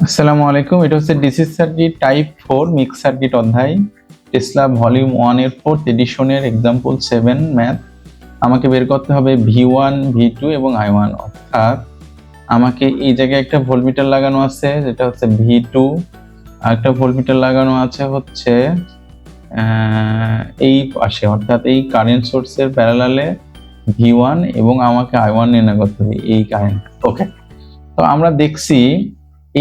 আসসালামু আলাইকুম। এটা হচ্ছে DC circuit type 4 mix circuit অধ্যায়, টেসলা ভলিউম 1 এর 4th এডিশনের এক্সাম্পল 7 ম্যাথ। আমাকে বের করতে হবে V1, V2 এবং I1, অর্থাৎ আমাকে এই জায়গায় একটা ভোল্টমিটার লাগানো আছে যেটা হচ্ছে V2, আর একটা ভোল্টমিটার লাগানো আছে হচ্ছে এই পাশে, অর্থাৎ এই কারেন্ট সোর্সের প্যারালালে V1 এবং আমাকে I1 নির্ণয় করতে হবে এই কারেন্ট। ওকে, তো আমরা দেখছি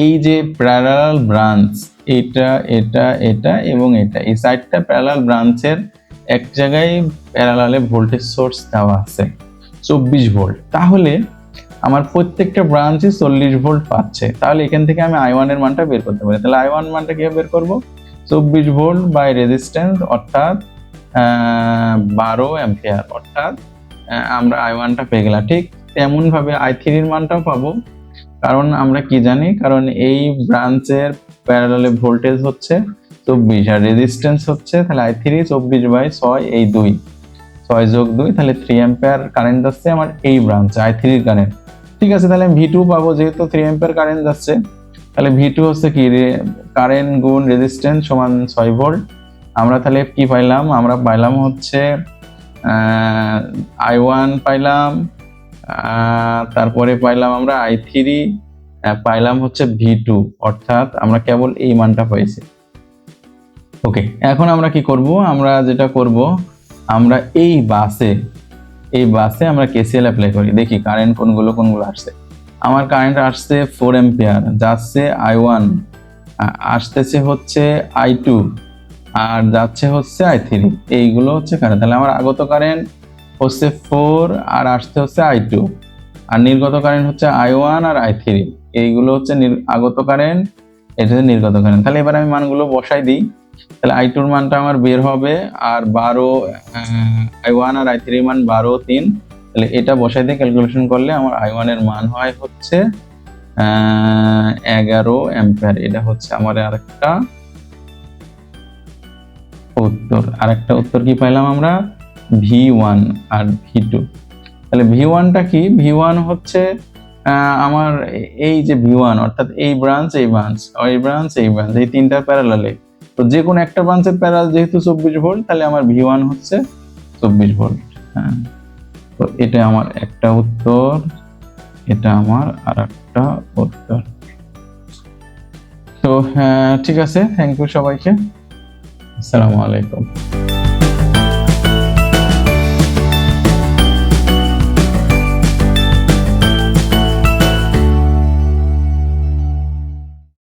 এই যে প্যারালাল ব্রাঞ্চ, এটা এটা এটা এবং এটা, এই চারটা প্যারালাল ব্রাঞ্চের এক জায়গায় প্যারালালে ভোল্টেজ সোর্স দেওয়া আছে 24 ভোল্ট। তাহলে আমার প্রত্যেকটা ব্রাঞ্চে 40 ভোল্ট পাচ্ছে। তাহলে এখান থেকে আমি I1 এর মানটা বের করতে পারি। তাহলে I1 মানটা কিভাবে বের করব? 24 ভোল্ট বাই রেজিস্ট্যান্স, অর্থাৎ 12 অ্যাম্পিয়ার, অর্থাৎ আমরা I1টা পেয়ে গেলাম। ঠিক তেমন ভাবে I3 এর মানটাও পাবো, কারণ আমরা কি জানি, কারণ এই ব্রাঞ্চের প্যারালালে ভোল্টেজ হচ্ছে 24 আর রেজিস্ট্যান্স হচ্ছে, তাহলে I3 24/6, এই 2, 6 যোগ 2, তাহলে 3 অ্যাম্পিয়ার কারেন্ট যাচ্ছে আমার এই ব্রাঞ্চে I3 এর কারেন্ট। ঠিক আছে, তাহলে আমি V2 পাবো, যেহেতু 3 অ্যাম্পিয়ার কারেন্ট যাচ্ছে, তাহলে V2 হচ্ছে কি, কারেন্ট গুণ রেজিস্ট্যান্স সমান 6 ভোল্ট। আমরা তাহলে কি পাইলাম? আমরা পাইলাম হচ্ছে I1 পাইলাম, তারপরে পাইলাম আমরা I3, পাইলাম হচ্ছে V2, অর্থাৎ আমরা কেবল এই মানটা পাইছি। ওকে, এখন আমরা কি করব? আমরা যেটা করব, আমরা এই বাসে আমরা KCL অ্যাপ্লাই করি, দেখি কারেন্ট কোনগুলো আসছে। আমার কারেন্ট আসছে 4 অ্যাম্পিয়ার, যাচ্ছে I1, আসতেছে হচ্ছে I2, আর যাচ্ছে হচ্ছে I3, এইগুলো হচ্ছে কারেন্ট। তাহলে আমার আগত কারেন্ট হচ্ছে 4 আর আসছে হচ্ছে I2, আর নির্গত কারেন্ট হচ্ছে I1 আর I3, এইগুলো হচ্ছে আগত কারেন্ট, এটা হচ্ছে নির্গত কারেন্ট। তাহলে এবার আমি মানগুলো বসাই দিই। তাহলে I2 এর মানটা আমার বের হবে, আর 12, I1 আর I3 এর মান 12, 3, তাহলে এটা বসাই দিয়ে ক্যালকুলেশন করলে আমার I1 এর মান হয় হচ্ছে 11 অ্যাম্পিয়ার। এটা হচ্ছে আমার আরেকটা উত্তর কি পাইলাম আমরা? V1 আর V2। তাহলে V1টা কি? V1 হচ্ছে আমার এই যে V1, অর্থাৎ এই ব্রাঞ্চ, এই ব্রাঞ্চ, এই ব্রাঞ্চ, এই ব্রাঞ্চ, এই তিনটা প্যারালালে, তো যে কোনো একটা ব্রাঞ্চের প্যারালাল যেহেতু 24 ভোল্ট, তাহলে আমার V1 হচ্ছে 24 ভোল্ট। হ্যাঁ, তো এটা আমার একটা উত্তর, এটা আমার আরেকটা উত্তর। তো ঠিক আছে, থ্যাংক ইউ সবাইকে। আসসালামু আলাইকুম।